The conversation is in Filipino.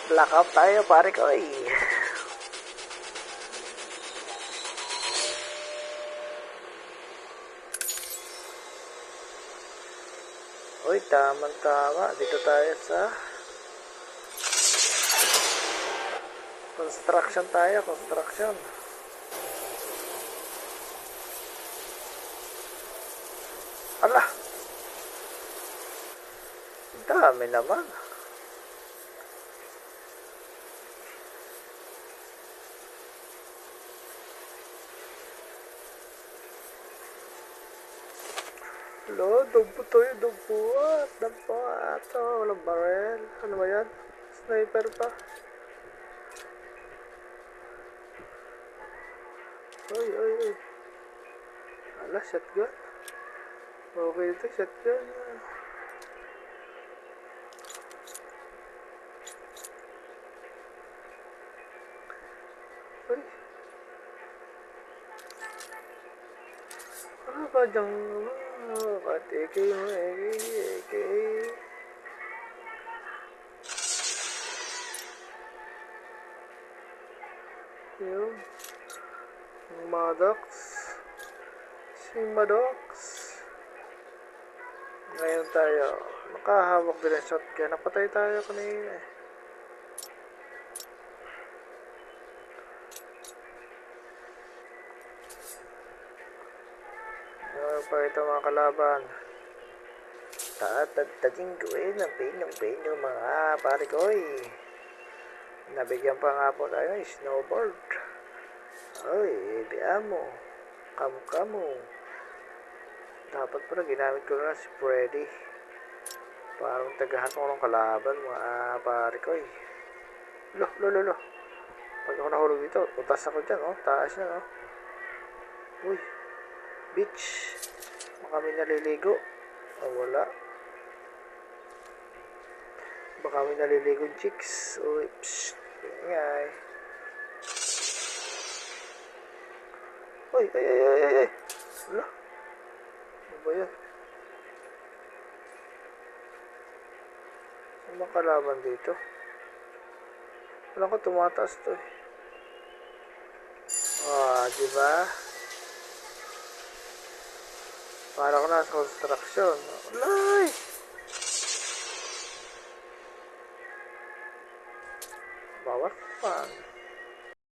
Blackout tayo, pare ko eh. Uy, tama. Dito tayo sa construction tayo, construction. Ala! Dami naman. Lo, dugpo tayo, dugpo at walang barrel. Ano ba yan? Sniper pa. Uy. Ala, shotgun. Okay ito, shotgun. Uy. Ano ba dyan? AK mo, AK. Yun. Maddox. Si Maddox. Ngayon tayo. Nakahawak din ang shotgun. Napatay tayo kanina eh. Ano pa ito mga kalaban? Tatagtagin ko eh ng pain yung mga pare ko eh. Nabigyan pa nga po tayo ng snowboard. Ay, biya mo. Kamu. Dapat pala ginamit ko na si Freddy. Parang tagahan ko ng kalaban mga pare ko eh. Lo. Pag ako nahulog dito, utas ako dyan oh. Taas yan oh. Uy. Beach. Baka kami naliligo. Oh, wala. Baka kami naliligong chicks. Uy, psst. Ingay. Uy, ay. Wala. Ano ba yan? Ano bang kalaban dito? Wala ko tumataas to eh. Diba? Para ko nasa construction. Alay! Bawat pa.